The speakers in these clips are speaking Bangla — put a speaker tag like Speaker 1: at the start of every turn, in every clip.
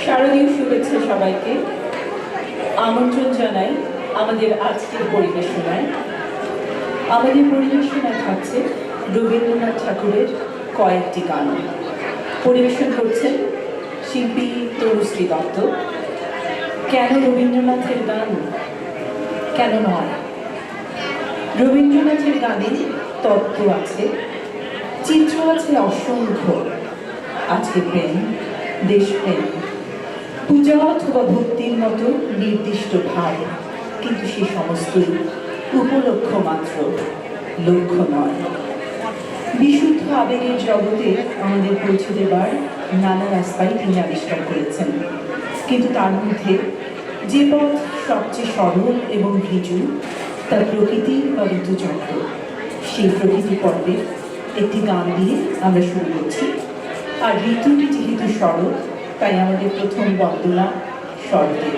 Speaker 1: শারদীয় শুভেচ্ছা সবাইকে। আমন্ত্রণ জানাই আমাদের আজকের পরিবেশনায়। আমাদের পরিবেশনায় থাকছে রবীন্দ্রনাথ ঠাকুরের কয়েকটি গান। পরিবেশন করছেন শিল্পী তনুশ্রী দত্ত। কেন রবীন্দ্রনাথের গান? কেন নয়? রবীন্দ্রনাথের গানে তত্ত্ব আছে, চিত্র আছে অসংখ্য, আছে প্রেম, দেশপ্রেম, পূজা অথবা ভক্তির মতো নির্দিষ্ট ভাব, কিন্তু সে সমস্তই উপলক্ষ মাত্র, লক্ষ্য নয়। বিশুদ্ধ আবেগের জগতে আমাদের পৌঁছে দেবার নানা রাস্তাই তিনি আবিষ্কার করেছেন, কিন্তু তার মধ্যে যে পথ সবচেয়ে সরল এবং ঋজু তা প্রকৃতি বা ঋতুচক্র। সেই প্রকৃতি পর্বে একটি গান দিয়ে আমরা শুরু করছি। আর ঋতুটি যেহেতু শরৎ, তাই আমাদের প্রথম বন্দনা শরতের।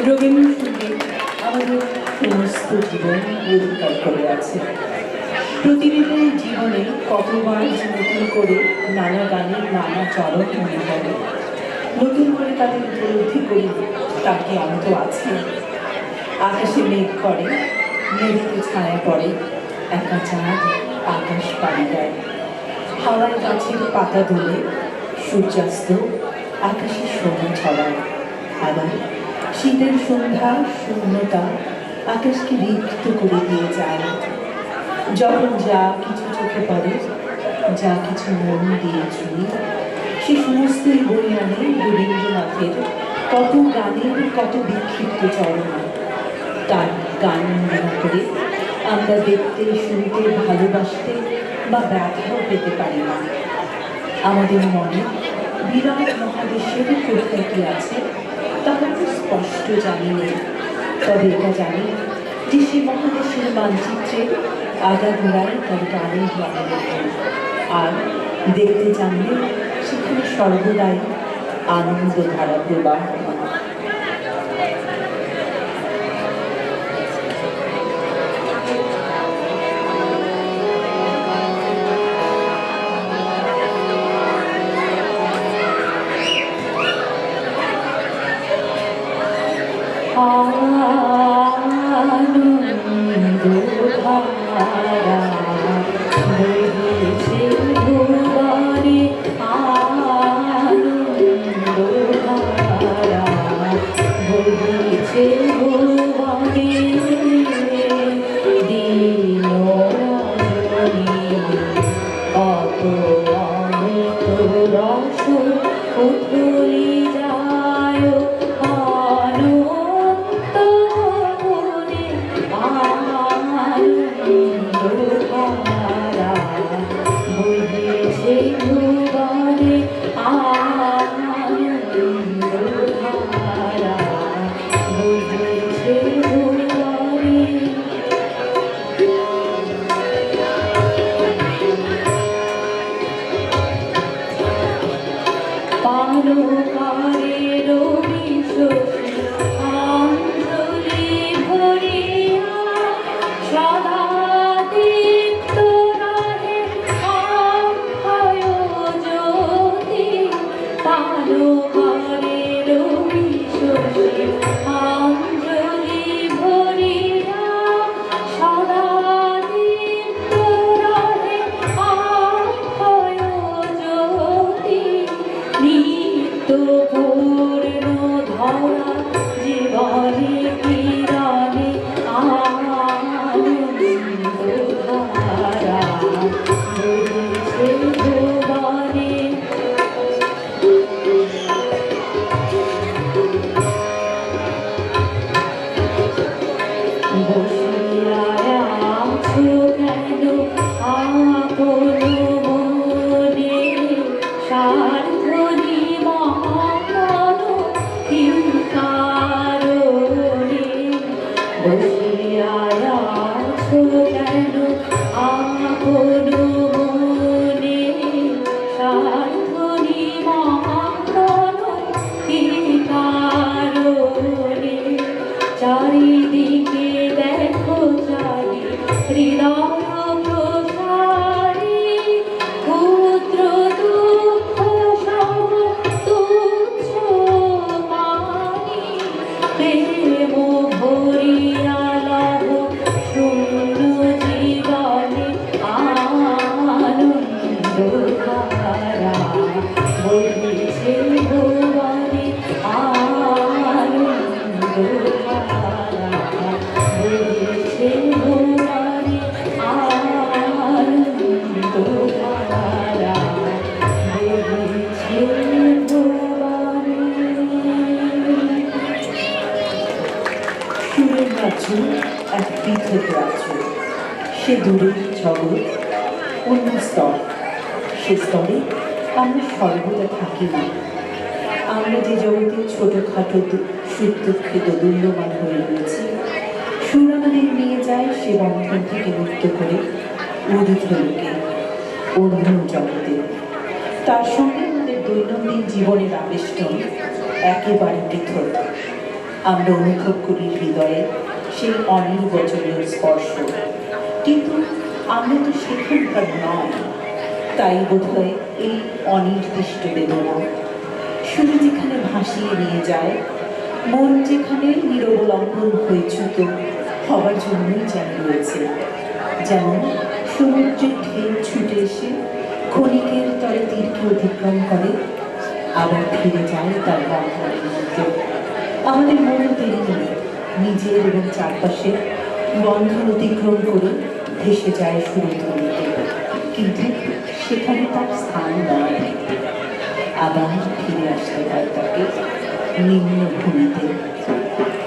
Speaker 1: রবীন্দ্রসঙ্গীত আমাদের সমস্ত জীবন অধিকার করে আছে। প্রতিদিনের জীবনে কতবার যে নতুন করে নানা গানের নানা চরণ মনে পড়ে, নতুন করে তাদের উপলব্ধি করি, তার কি অন্ত আছে? আকাশে মেঘ করে, নদীতে ছায়া পড়ে, একা চাঁদ আকাশ পাড়ি দেয়, হাওয়ায় গাছের পাতা দোলে, সূর্যাস্ত আকাশে সোনা ছড়ায়। আবার শীতের সন্ধ্যা শূন্যতা আকাশকে রিক্ত করে দিয়ে যায়। যখন যা কিছু চোখে পড়ে, যা কিছু মন দিয়ে ছুঁই, সে সমস্তই বই আনে রবীন্দ্রনাথের কত গানের কত বিক্ষিপ্ত চরণ, তার গান মনে করে আমরা দেখতে শুনতে ভালোবাসতে বা ব্যথাও পেতে পারি না। আমাদের মনে বিরাট মহাদেশের কোথায় কি আছে তা হয়তো স্পষ্ট জানি নেই, তবে এটা জানি যে সে মহাদেশের মানচিত্রে আগাগোড়ায় তার গানের রঙের, আর দেখতে জানলে সেখানে সর্বদাই আনন্দ ধারা প্রবাহ। এক পৃথক রাজ্য, সে দূরের জগৎ, অন্য স্তর, সে স্তরে আমরা সর্বদা থাকি না। আমরা যে জগতে ছোটখাটো সুখ দুঃখে দোদুল্যমান হয়ে রয়েছি, সুর আমাদের নিয়ে যায় সে বন্ধন থেকে মুক্ত করে ঊর্ধ্বলোকে, অন্য জগতে। তার সঙ্গে আমাদের দৈনন্দিন জীবনের আবেষ্টন একেবারে পৃথক। আমরা অনুভব করি হৃদয়ে সেই অনির্বচনীয় স্পর্শ, কিন্তু আমরা তো সেখানকার নয়, তাই বোধহয় এই অনির্দিষ্ট বেদনা। শুধু যেখানে ভাসিয়ে নিয়ে যায়, মন যেখানে নিরবলম্বন হয়ে চ্যুত হবার জন্যই যেন রয়েছে। যেমন সমুদ্রের ঢেউ ছুটে এসে ক্ষণিকের তলে তীরকে অতিক্রম করে, আবার ফিরে যায় তার বন্ধনের মধ্যে। আমাদের মনে দেরি নেই, নিজের এবং চারপাশের বন্ধন অতিক্রম করে ভেসে যায় সুরধ্বনিতে, কিন্তু সেখানে তার স্থান নয়, আবার ফিরে আসতে হয় তাকে। নিম্নভূমিতে।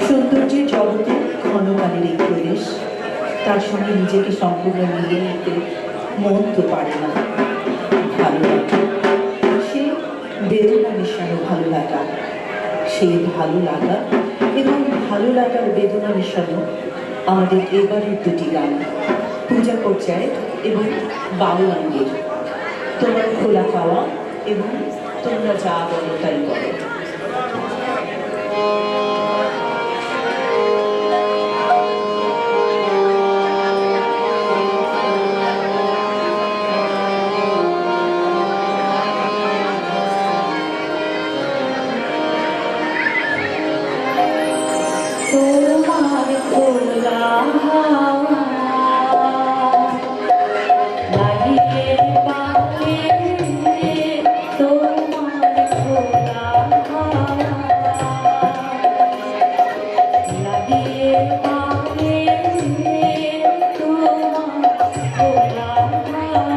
Speaker 1: সৌন্দর্যের জগতে ক্ষণকালের এই প্রবেশ, তার সঙ্গে নিজেকে সম্পূর্ণ মিলিয়ে নিতে মন তো পারে না। ভালো লাগে, সে বেদনা মেশানো ভালো লাগা। সেই ভালো লাগা এবং ভালো লাগার বেদনা মেশানো আমাদের এবারের দুটি গান, পূজা পর্যায় এবং বাউলাঙ্গের। তোমার খোলা খাওয়া এবং তোমরা যা বলো তাই বলো।
Speaker 2: তোমার খোলা হাওয়া লাগিয়ে পায়ে, তোমার খোলা হাওয়া লাগিয়ে পায়ে, তোমার খোলা হাওয়া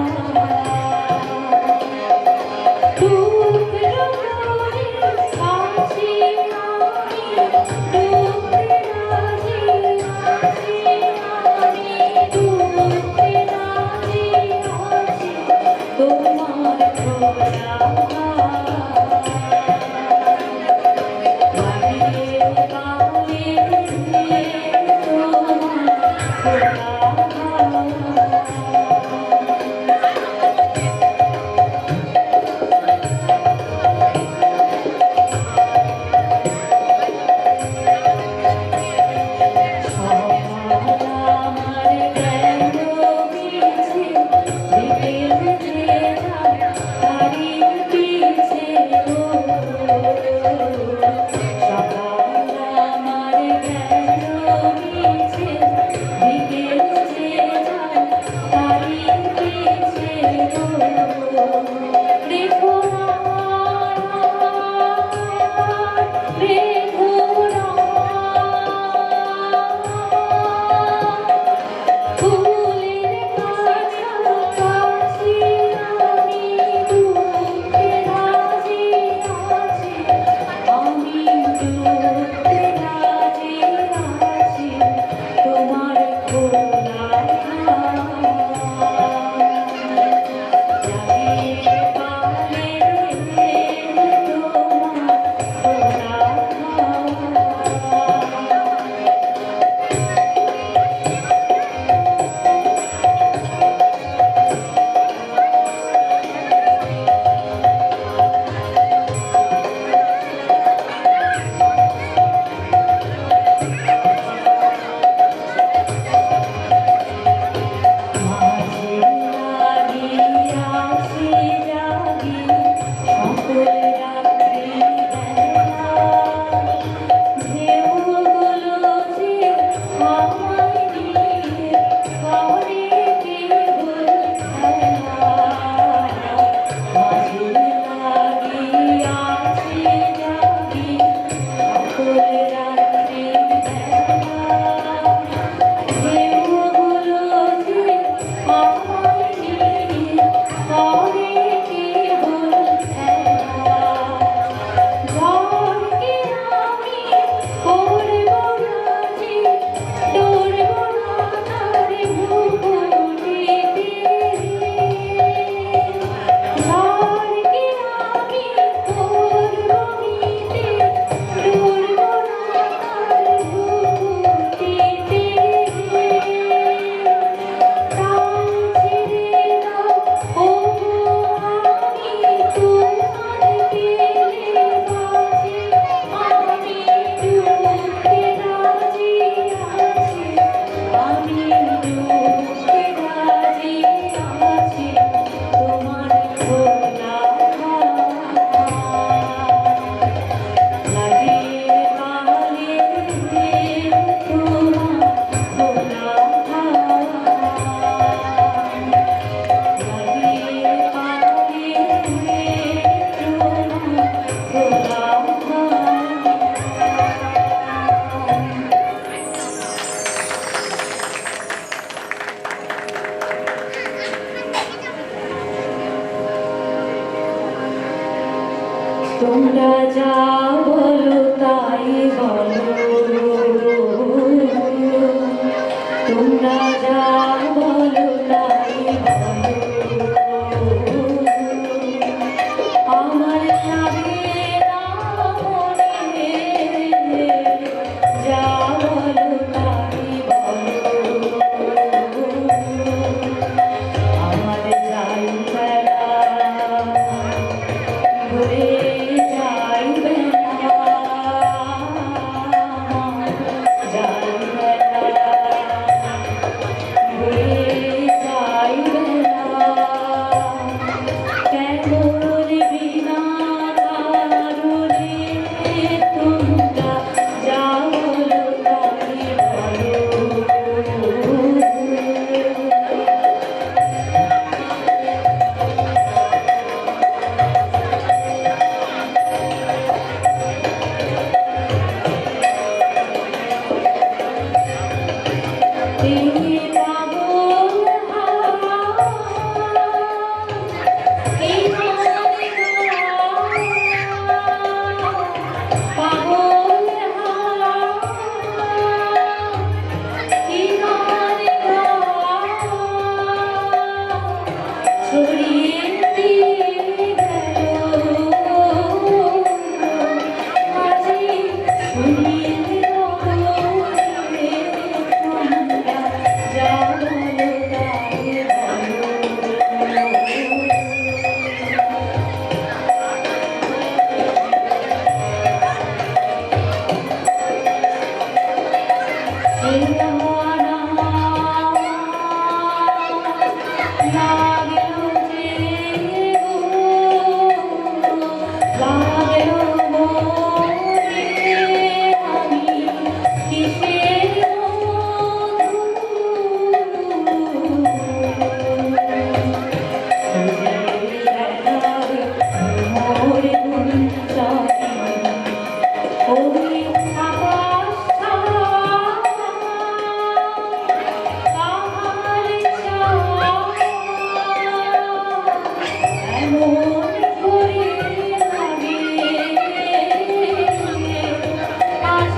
Speaker 2: টুকরো করে আছি আমি, ডুবতে রাজি আছি আমি, ডুবতে রাজি আছি তোমার খোলা হাওয়া লাগিয়ে পায়ে, তোমার খোলা হাওয়া। আমার গেল পিছে বিকেল বেলা তারি পিছে গো, সকাল আমার গেল পিছে বিকেল বেলা তারি পিছে গো, রেখো না রেখো না ফুলের কাছাকাছি আমি, ডুবতে রাজি আছি আমি,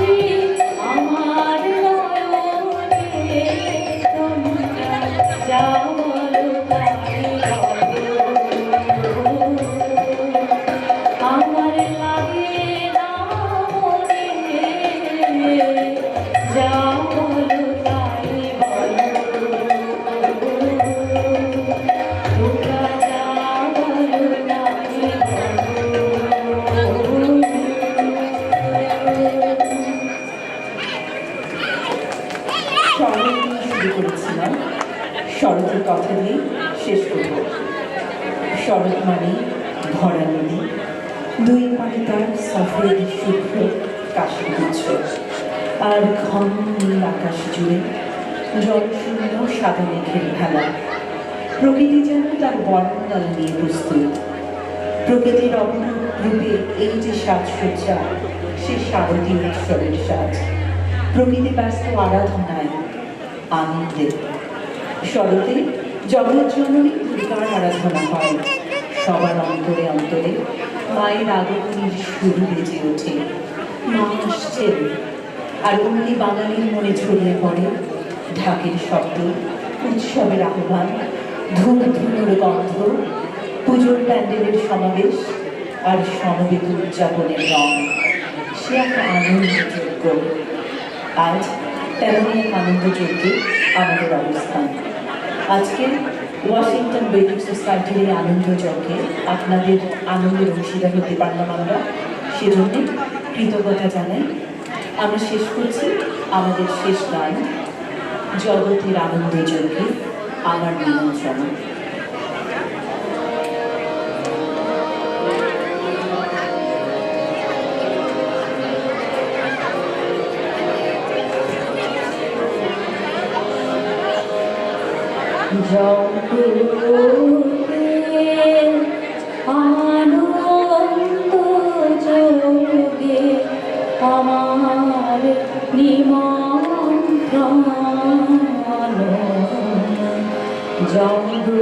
Speaker 2: আছে আমার নয়নে তোমরা যা বলো তাই বলো আমার লাগে না মনে যা বলো তাই বলো তোমরা যা বলো তাই বলো
Speaker 1: শরৎ দিয়ে শুরু করেছিলাম, শরতের কথা দিয়ে শেষ করব। শরৎ মানে ভরা নদী, দুই পারে তার সফেদ শুভ্র কাশীগুচ্ছ, আর ঘন নীল আকাশ জুড়ে জলশূন্য সাদা মেঘের ভেলা। প্রকৃতি যেন তার বর্ণনালা নিয়ে প্রস্তুত। প্রকৃতির অপরূপ রূপে এই যে সাজসজ্জা, সে শারদীয় উৎসবের সাজ। প্রকৃতি ব্যস্ত আরাধনায়, আনন্দে। শরতে জগৎ জননী দুর্গার আরাধনা হয়। সবার অন্তরে অন্তরে মায়ের আগমনীর শুরু বেজে ওঠে। মা আসছেন, আর অমনি বাঙালির মনে ছড়িয়ে পড়ে ঢাকের শব্দ, উৎসবের আহ্বান, ধূপ ধুনোর গন্ধ, পুজোর প্যান্ডেলের সমাবেশ আর সমবেত উদযাপনের রং। সে এক আনন্দযোগ্য। আজ তেমনই এক আনন্দযজ্ঞে আমাদের অবস্থান। আজকে ওয়াশিংটন বেদিক সোসাইটির এই আনন্দযজ্ঞে আপনাদের আনন্দের অংশীদার হতে পারলাম আমরা, সেজন্য কৃতজ্ঞতা জানাই। আমরা শেষ করছি আমাদের শেষ গান, জগতের আনন্দযজ্ঞে আমার নিমন্ত্রণ।
Speaker 2: জগতে আনন্দ যোগে আমার নিমন্ত্রণ। জগতে